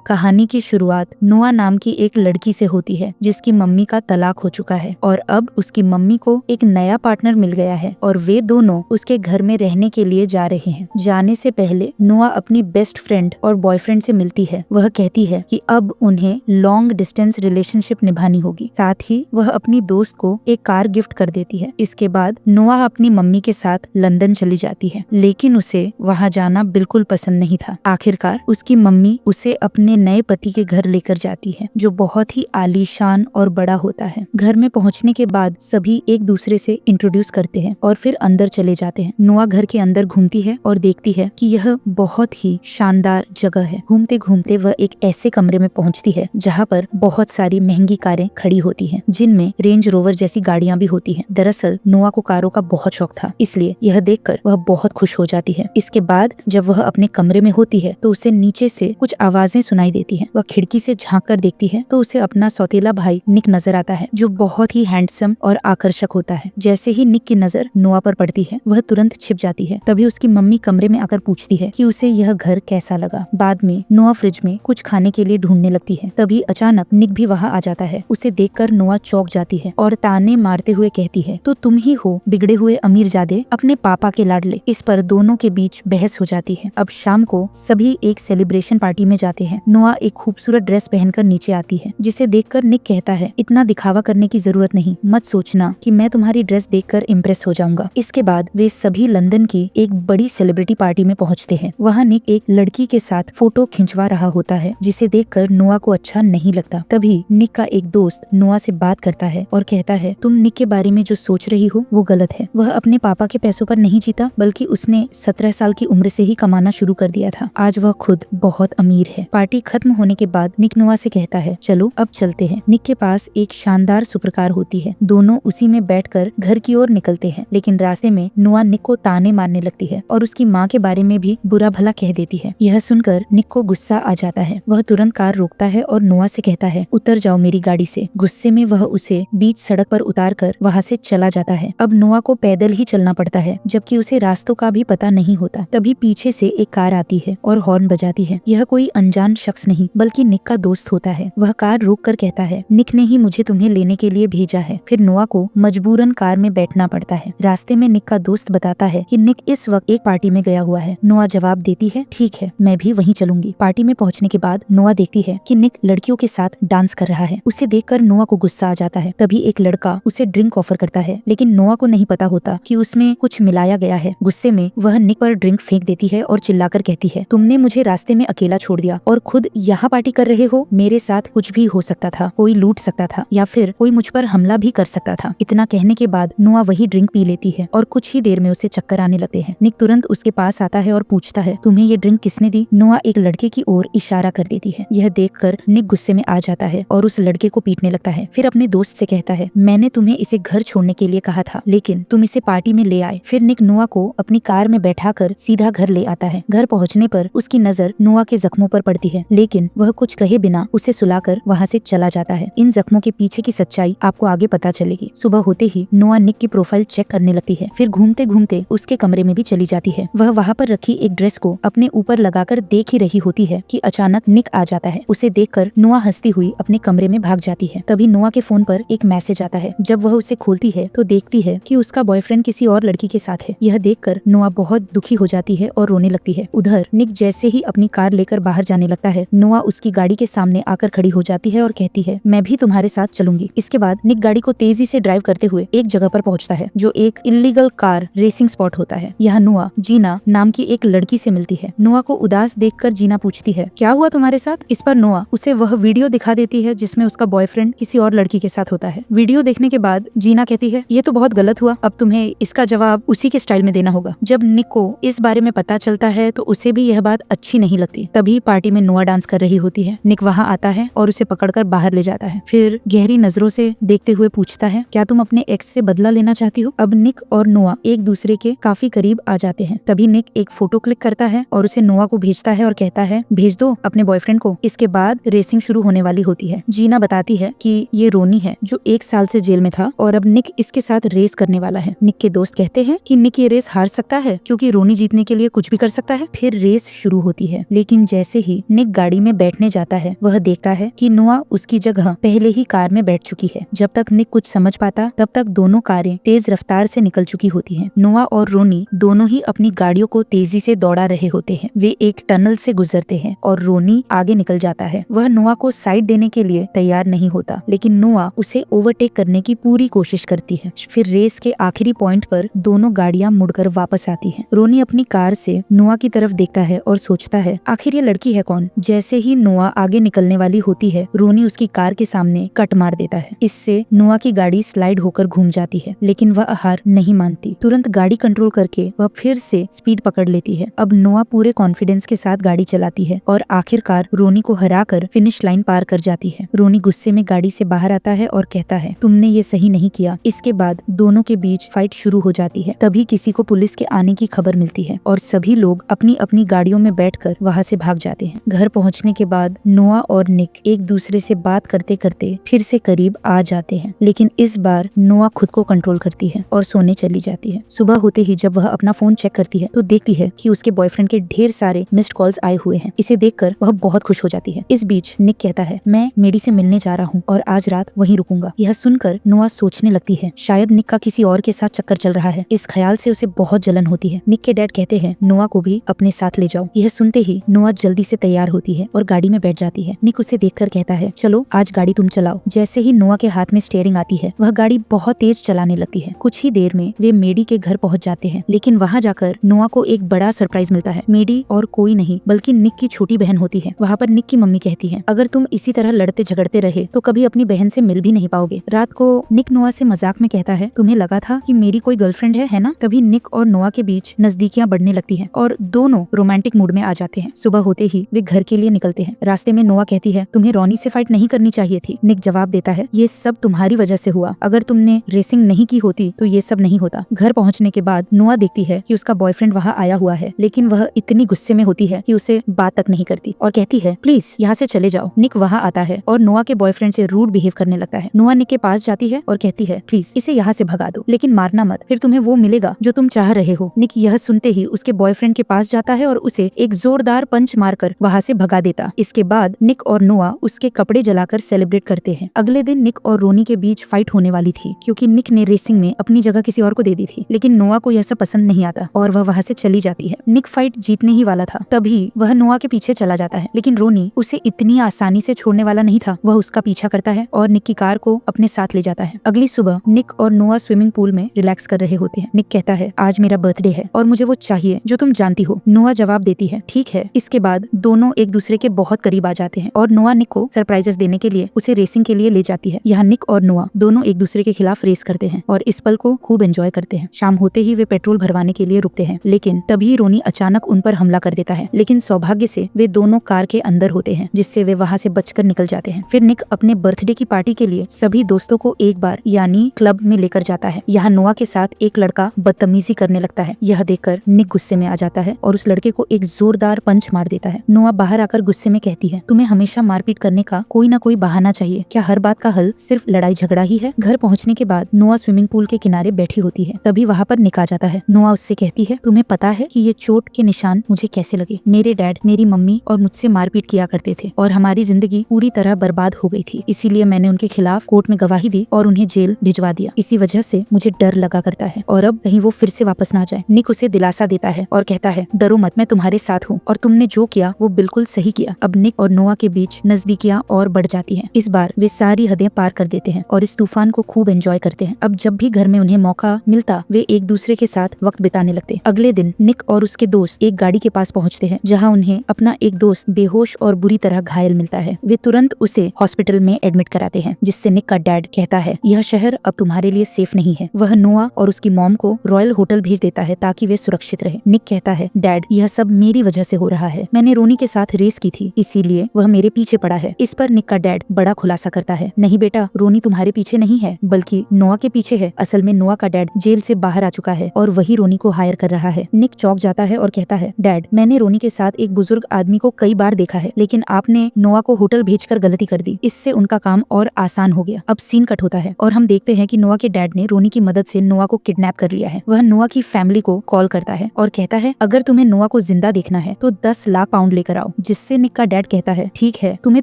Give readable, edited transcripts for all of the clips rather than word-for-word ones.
कहानी की शुरुआत नोआ नाम की एक लड़की से होती है जिसकी मम्मी का तलाक हो चुका है और अब उसकी मम्मी को एक नया पार्टनर मिल गया है और वे दोनों उसके घर में रहने के लिए जा रहे हैं। जाने से पहले नोआ अपनी बेस्ट फ्रेंड और बॉयफ्रेंड से मिलती है। वह कहती है कि अब उन्हें लॉन्ग डिस्टेंस रिलेशनशिप निभानी होगी। साथ ही वह अपनी दोस्त को एक कार गिफ्ट कर देती है। इसके बाद नोआ अपनी मम्मी के साथ लंदन चली जाती है, लेकिन उसे वहाँ जाना बिल्कुल पसंद नहीं था। आखिरकार उसकी मम्मी उसे अपने नए पति के घर लेकर जाती है जो बहुत ही आलीशान और बड़ा होता है। घर में पहुंचने के बाद सभी एक दूसरे से इंट्रोड्यूस करते हैं और फिर अंदर चले जाते हैं। नोआ घर के अंदर घूमती है और देखती है कि यह बहुत ही शानदार जगह है। घूमते घूमते वह एक ऐसे कमरे में पहुंचती है जहाँ पर बहुत सारी महंगी कारें खड़ी होती हैं, जिनमें रेंज रोवर जैसी गाड़ियां भी होती हैं। दरअसल नोआ को कारों का बहुत शौक था, इसलिए यह देखकर वह बहुत खुश हो जाती है। इसके बाद जब वह अपने कमरे में होती है तो उसे नीचे से कुछ आवाजें सुनाई देती हैं। वह खिड़की से झांक कर देखती है तो उसे अपना सौतेला भाई निक नजर आता है जो बहुत ही हैंडसम और आकर्षक होता है। जैसे ही निक की नजर नोआ पर पड़ती है वह तुरंत छिप जाती है। तभी उसकी मम्मी कमरे में आकर पूछती है कि उसे यह घर कैसा लगा। बाद में नोआ फ्रिज में कुछ खाने के लिए ढूंढने लगती है। तभी अचानक निक भी वहाँ आ जाता है। उसे देखकर नोआ चौंक जाती है और ताने मारते हुए कहती है, तो तुम ही हो बिगड़े हुए अमीरजादे, अपने पापा के लाडले। इस पर दोनों के बीच बहस हो जाती है। अब शाम को सभी एक सेलिब्रेशन पार्टी में जाते हैं। नोआ एक खूबसूरत ड्रेस पहनकर नीचे आती है, जिसे देखकर निक कहता है, इतना दिखावा करने की जरूरत नहीं, मत सोचना कि मैं तुम्हारी ड्रेस देखकर इम्प्रेस हो जाऊंगा। इसके बाद वे सभी लंदन की एक बड़ी सेलिब्रिटी पार्टी में पहुंचते हैं। वहाँ निक एक लड़की के साथ फोटो खिंचवा रहा होता है, जिसे देखकर नोआ को अच्छा नहीं लगता। तभी निक का एक दोस्त नोआ से बात करता है और कहता है, तुम निक के बारे में जो सोच रही हो वो गलत है। वह अपने पापा के पैसों पर नहीं जीता, बल्कि उसने 17 साल की उम्र से ही कमाना शुरू कर दिया था। आज वह खुद बहुत अमीर है। पार्टी खत्म होने के बाद निक नोआ से कहता है, चलो अब चलते हैं। निक के पास एक शानदार सुपरकार होती है। दोनों उसी में बैठकर घर की ओर निकलते हैं, लेकिन रास्ते में नोआ निक को ताने मारने लगती है और उसकी माँ के बारे में भी बुरा भला कह देती है। यह सुनकर निक को गुस्सा आ जाता है। वह तुरंत कार रोकता है और नोआ से कहता है, उतर जाओ मेरी गाड़ी से। गुस्से में वह उसे बीच सड़क पर उतार कर वहाँ से चला जाता है। अब नोआ को पैदल ही चलना पड़ता है, जबकि उसे रास्तों का भी पता नहीं होता। तभी पीछे से एक कार आती है और हॉर्न बजाती है। यह कोई अनजान शख्स नहीं बल्कि निक का दोस्त होता है। वह कार रोक कर कहता है, निक ने ही मुझे तुम्हें लेने के लिए भेजा है। फिर नोआ को मजबूरन कार में बैठना पड़ता है। रास्ते में निक का दोस्त बताता है कि निक इस वक्त एक पार्टी में गया हुआ है। नोआ जवाब देती है, ठीक है, मैं भी वहीं चलूंगी। पार्टी में पहुंचने के बाद नोआ देखती है कि निक लड़कियों के साथ डांस कर रहा है। उसे देखकर नोआ को गुस्सा आ जाता है। तभी एक लड़का उसे ड्रिंक ऑफर करता है, लेकिन नोआ को नहीं पता होता कि उसमें कुछ मिलाया गया है। गुस्से में वह निक पर ड्रिंक फेंक देती है और चिल्लाकर कहती है, तुमने मुझे रास्ते में अकेला छोड़ दिया और खुद यहाँ पार्टी कर रहे हो। मेरे साथ कुछ भी हो सकता था, कोई लूट सकता था या फिर कोई मुझ पर हमला भी कर सकता था। इतना कहने के बाद नोआ वही ड्रिंक पी लेती है और कुछ ही देर में उसे चक्कर आने लगते हैं। निक तुरंत उसके पास आता है और पूछता है, तुम्हें ये ड्रिंक किसने दी? नोआ एक लड़के की ओर इशारा कर देती है। यह देखकर निक गुस्से में आ जाता है और उस लड़के को पीटने लगता है। फिर अपने दोस्त से कहता है, मैंने तुम्हें इसे घर छोड़ने के लिए कहा था, लेकिन तुम इसे पार्टी में ले आए। फिर निक नोआ को अपनी कार में बैठाकर सीधा घर ले आता है। घर पहुंचने पर उसकी नजर नोआ के जख्मों पर पड़ती है, लेकिन वह कुछ कहे बिना उसे सुलाकर वहाँ से चला जाता है। इन जख्मों के पीछे की सच्चाई आपको आगे पता चलेगी। सुबह होते ही नोआ निक की प्रोफाइल चेक करने लगती है। फिर घूमते घूमते उसके कमरे में भी चली जाती है। वह वहाँ पर रखी एक ड्रेस को अपने ऊपर लगाकर देख ही रही होती है कि अचानक निक आ जाता है। उसे देखकर नोआ हंसती हुई अपने कमरे में भाग जाती है। तभी नोआ के फोन पर एक मैसेज आता है। जब वह उसे खोलती है तो देखती है कि उसका बॉयफ्रेंड किसी और लड़की के साथ है। यह देखकर नोआ बहुत दुखी हो जाती है और रोने लगती है। उधर निक जैसे ही अपनी कार लेकर बाहर जाने लगता है, नोआ उसकी गाड़ी के सामने आकर खड़ी हो जाती है और कहती है, मैं भी तुम्हारे साथ चलूंगी। इसके बाद निक गाड़ी को तेजी से ड्राइव करते हुए एक जगह पर पहुंचता है जो एक इल्लीगल कार रेसिंग स्पॉट होता है। यहाँ नोआ जीना नाम की एक लड़की से मिलती है। नोआ को उदास देखकर जीना पूछती है, क्या हुआ तुम्हारे साथ? इस पर नोआ उसे वह वीडियो दिखा देती है जिसमें उसका बॉयफ्रेंड किसी और लड़की के साथ होता है। वीडियो देखने के बाद जीना कहती है, ये तो बहुत गलत हुआ, अब तुम्हें इसका जवाब उसी के स्टाइल में देना होगा। जब निक को इस बारे में पता चलता है तो उसे भी यह बात अच्छी नहीं लगती। तभी पार्टी में नोआ डांस कर रही होती है। निक वहाँ आता है और उसे पकड़कर बाहर ले जाता है। फिर गहरी नजरों से देखते हुए पूछता है, क्या तुम अपने एक्स से बदला लेना चाहती हो? अब निक और नोआ एक दूसरे के काफी करीब आ जाते हैं। तभी निक एक फोटो क्लिक करता है और उसे नोआ को भेजता है और कहता है, भेज दो अपने बॉयफ्रेंड को। इसके बाद रेसिंग शुरू होने वाली होती है। जीना बताती है कि ये रोनी है जो 1 साल से जेल में था और अब निक इसके साथ रेस करने वाला है। निक के दोस्त कहते हैं कि निक ये रेस हार सकता है क्योंकि रोनी जीतने के लिए कुछ भी कर सकता है। फिर रेस शुरू होती है, लेकिन जैसे ही निक गाड़ी में बैठने जाता है वह देखता है कि नोआ उसकी जगह पहले ही कार में बैठ चुकी है। जब तक निक कुछ समझ पाता तब तक दोनों कारें तेज रफ्तार से निकल चुकी होती हैं। नोआ और रोनी दोनों ही अपनी गाड़ियों को तेजी से दौड़ा रहे होते हैं। वे एक टनल से गुजरते हैं और रोनी आगे निकल जाता है। वह नोआ को साइड देने के लिए तैयार नहीं होता, लेकिन नोआ उसे ओवरटेक करने की पूरी कोशिश करती है। फिर रेस के आखिरी पॉइंट पर दोनों गाड़ियां मुड़कर वापस आती हैं। रोनी अपनी कार से नोआ की तरफ देखता है और सोचता है आखिर ये लड़की है कौन। जैसे ही नोआ आगे निकलने वाली होती है रोनी उसकी कार के सामने कट मार देता है। इससे नोआ की गाड़ी स्लाइड होकर घूम जाती है, लेकिन वह हार नहीं मानती। तुरंत गाड़ी कंट्रोल करके वह फिर से स्पीड पकड़ लेती है। अब नोआ पूरे कॉन्फिडेंस के साथ गाड़ी चलाती है और आखिरकार रोनी को हराकर फिनिश लाइन पार कर जाती है। रोनी गुस्से में गाड़ी से बाहर आता है और कहता है तुमने ये सही नहीं किया। इसके बाद दोनों के बीच फाइट शुरू हो जाती है। तभी किसी को पुलिस के आने की खबर मिलती है और सभी लोग अपनी अपनी गाड़ियों में बैठकर वहां से भाग जाते हैं। घर पहुंचने के बाद नोआ और निक एक दूसरे से बात करते करते फिर से करीब आ जाते हैं, लेकिन इस बार नोआ खुद को कंट्रोल करती है और सोने चली जाती है। सुबह होते ही जब वह अपना फोन चेक करती है तो देखती है कि उसके बॉयफ्रेंड के ढेर सारे मिस्ड कॉल्स आए हुए हैं। इसे देखकर वह बहुत खुश हो जाती है। इस बीच निक कहता है मैं मेडी से मिलने जा रहा हूँ और आज रात वहीं रुकूंगा। यह सुनकर नोआ सोचने लगती है शायद निक का किसी और के साथ चक्कर चल रहा है। इस ख्याल से उसे बहुत जलन होती है। निक के डैड कहते हैं नोआ को भी अपने साथ ले जाओ। यह सुनते ही नोआ जल्दी से तैयार होती है और गाड़ी में बैठ जाती है। निक उसे देखकर कहता है चलो आज गाड़ी तुम चलाओ। जैसे ही नोआ के हाथ में स्टीयरिंग आती है वह गाड़ी बहुत तेज चलाने लगती है। कुछ ही देर में वे मेडी के घर पहुंच जाते हैं, लेकिन वहां जाकर नोआ को एक बड़ा सरप्राइज मिलता है। मेडी और कोई नहीं बल्कि निक की छोटी बहन होती है। वहाँ पर निक की मम्मी कहती है अगर तुम इसी तरह लड़ते झगड़ते रहे तो कभी अपनी बहन से मिल भी नहीं पाओगे। रात को निक नोआ से मजाक में कहता है तुम्हें लगा था कि मेरी कोई गर्लफ्रेंड है ना। तभी निक और नोआ के बीच नजदीकियां बढ़ने लगती है और दोनों रोमांटिक मूड में आ जाते हैं। सुबह होते ही वे घर के लिए निकलते हैं। रास्ते में नोआ कहती है तुम्हें रोनी से फाइट नहीं करनी चाहिए थी। निक जवाब देता है ये सब तुम्हारी वजह से हुआ, अगर तुमने रेसिंग नहीं की होती तो ये सब नहीं होता। घर पहुंचने के बाद नोआ देखती है कि उसका बॉयफ्रेंड वहाँ आया हुआ है, लेकिन वह इतनी गुस्से में होती है कि उसे बात तक नहीं करती और कहती है प्लीज यहाँ से चले जाओ। निक वहाँ आता है और नोआ के बॉयफ्रेंड से रूड बिहेव करने लगता है। नोआ निक के पास जाती है और कहती है प्लीज इसे यहाँ से भगा दो, लेकिन मारना मत, फिर तुम्हें वो मिलेगा जो तुम चाह रहे हो। निक यह सुनते ही उसके बॉयफ्रेंड के पास जाता है और उसे एक जोरदार पंच मारकर वहाँ से भगा देता। इसके बाद निक और नोआ उसके कपड़े जलाकर सेलिब्रेट करते हैं। अगले दिन निक और रोनी के बीच फाइट होने वाली थी क्योंकि निक ने रेसिंग में अपनी जगह किसी और को दे दी थी, लेकिन नोआ को यह सब पसंद नहीं आता और वह वहाँ से चली जाती है। निक फाइट जीतने ही वाला था, तभी वह नोआ के पीछे चला जाता है, लेकिन रोनी उसे इतनी आसानी से छोड़ने वाला नहीं था। वह उसका पीछा करता है और निक की कार को अपने साथ ले जाता है। अगली सुबह निक और नोआ स्विमिंग पूल में रिलैक्स कर रहे होते हैं। निक कहता है आज मेरा बर्थडे है और मुझे वो चाहिए जो तुम जानती हो। नोआ जवाब देती है ठीक है। इसके बाद दोनों एक दूसरे के बहुत करीब आ जाते हैं और नोआ निक को सरप्राइजेस देने के लिए उसे रेसिंग के लिए ले जाती है। यहाँ निक और नोआ दोनों एक दूसरे के खिलाफ रेस करते हैं और इस पल को खूब एंजॉय करते हैं। शाम होते ही वे पेट्रोल भरवाने के लिए रुकते हैं, लेकिन तभी रोनी अचानक उन पर हमला कर देता है, लेकिन सौभाग्य से वे दोनों कार के अंदर होते हैं, जिससे वे वहाँ से बचकर निकल जाते हैं। फिर निक अपने बर्थडे की पार्टी के लिए सभी दोस्तों को एक बार यानी क्लब में लेकर जाता है। यहाँ नोआ के साथ एक लड़का बदतमीजी करने लगता है। यह देखकर निक गुस्से में आ जाता है और उस लड़के को एक जोरदार पंच मार देता है। नोआ बाहर आकर गुस्से में कहती है तुम्हें हमेशा मारपीट करने का कोई ना कोई बहाना चाहिए, क्या हर बात का हल सिर्फ लड़ाई झगड़ा ही है। घर पहुंचने के बाद नोआ स्विमिंग पूल के किनारे बैठी होती है, तभी वहाँ पर निक आ जाता है। नोआ उससे कहती है तुम्हें पता है कि ये चोट के निशान मुझे कैसे लगे। मेरे डैड मेरी मम्मी और मुझसे मारपीट किया करते थे और हमारी जिंदगी पूरी तरह बर्बाद हो गई थी, इसीलिए मैंने उनके खिलाफ कोर्ट में गवाही दी और उन्हें जेल भिजवा दिया। इसी वजह से मुझे डर लगा करता है और अब कहीं वो फिर से वापस ना जाए। निक उसे दिलासा देता है और कहता है डरो मत, मैं तुम्हारे साथ हूँ और तुमने जो किया वो बिल्कुल सही किया। अब निक और नोआ के बीच नजदीकियां और बढ़ जाती हैं। इस बार वे सारी हदें पार कर देते हैं और इस तूफान को खूब एंजॉय करते हैं। अब जब भी घर में उन्हें मौका मिलता वे एक दूसरे के साथ वक्त बिताने लगते। अगले दिन निक और उसके दोस्त एक गाड़ी के पास पहुंचते हैं, जहां उन्हें अपना एक दोस्त बेहोश और बुरी तरह घायल मिलता है। वे तुरंत उसे हॉस्पिटल में एडमिट कराते हैं, जिससे निक का डैड कहता है यह शहर अब तुम्हारे लिए सेफ नहीं है। वह नोआ और उसकी मॉम को रॉयल होटल भेज देता है ताकि वे सुरक्षित रहे। निक कहता है डैड यह सब मेरी वजह से हो रहा है, मैंने रोनी के साथ रेस की थी इसीलिए वह मेरे पीछे पड़ा है। इस पर निक का डैड बड़ा खुलासा करता है नहीं बेटा, रोनी तुम्हारे पीछे नहीं है बल्कि नोआ के पीछे है। असल में नोआ का डैड जेल से बाहर आ चुका है और वही रोनी को हायर कर रहा है। निक चौंक जाता है और कहता है डैड मैंने रोनी के साथ एक बुजुर्ग आदमी को कई बार देखा है, लेकिन आपने नोआ को होटल भेजकर गलती कर दी, इससे उनका काम और आसान हो गया। अब सीन कट होता है और हम देखते हैं कि नोआ के डैड ने रोनी की मदद से नोआ को किडनैप कर लिया है। वह नोआ की फैमिली को कॉल करता है और कहता है अगर तुम्हें नोआ को जिंदा देखना है तो 10 लाख पाउंड लेकर आओ। जिससे निक का डैड कहता है ठीक है तुम्हें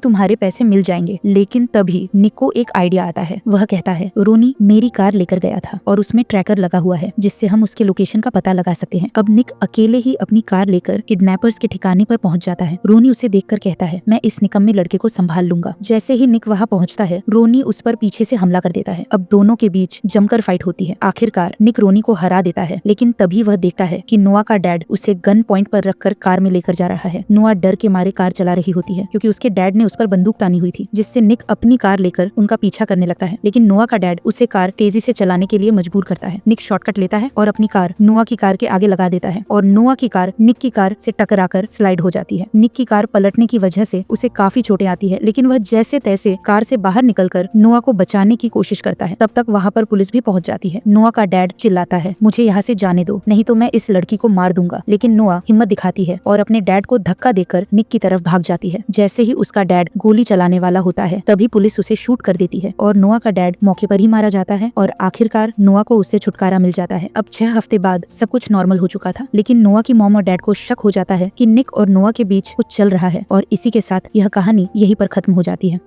तुम्हारे पैसे मिल जाएंगे। लेकिन तभी निक को एक आइडिया आता है। वह कहता है रोनी मेरी कार लेकर गया था और उसमें ट्रैकर लगा हुआ है जिससे हम उसके लोकेशन का पता लगा सकते हैं। अब निक अकेले ही अपनी कार लेकर किडनैपर्स के ठिकाने पर पहुंच जाता है। रोनी उसे देखकर कहता है मैं इस निकम्मे लड़के को संभाल लूंगा। जैसे ही निक वहां पहुंचता है रोनी उस पर पीछे से हमला कर देता है। अब दोनों के बीच जमकर फाइट होती है। आखिरकार निक रोनी को हरा देता है, लेकिन तभी वह देखता है कि नोआ का डैड उसे गन पॉइंट पर रखकर कार में लेकर जा रहा है। नोआ डर के मारे कार चला रही होती है क्योंकि उसके डैड ने उस पर बंदूक तानी हुई थी, जिससे निक अपनी कार लेकर उनका पीछा करने लगता है। लेकिन नोआ का डैड उसे कार तेजी से चलाने के लिए मजबूर करता है। निक शॉर्टकट लेता है और अपनी कार नोआ की कार के आगे लगा देता है और नोआ की कार निक की कार से टकराकर स्लाइड हो जाती है। निक की कार पलटने की वजह से उसे काफी चोटें आती है, लेकिन वह जैसे तैसे कार से बाहर निकलकर नोआ को बचाने की कोशिश करता है। तब तक वहाँ पर पुलिस भी पहुंच जाती है। नोआ का डैड चिल्लाता है मुझे यहाँ से जाने दो, नहीं तो मैं इस लड़की को मार दूंगा। लेकिन नोआ हिम्मत दिखाती है और अपने डैड को धक्का देकर निक की तरफ भाग जाती है। जैसे ही उसका डैड गोली चलाने वाला होता है तभी पुलिस उसे शूट कर देती है और नोआ का डैड मौके पर ही मारा जाता है और आखिरकार नोआ को उससे छुटकारा मिल जाता है। अब 6 हफ्ते बाद सब कुछ नॉर्मल हो चुका था, लेकिन नोआ की मॉम और डैड को शक हो जाता है कि निक और नोआ के बीच कुछ चल रहा है और इसी के साथ यह कहानी यहीं पर खत्म हो जाती है।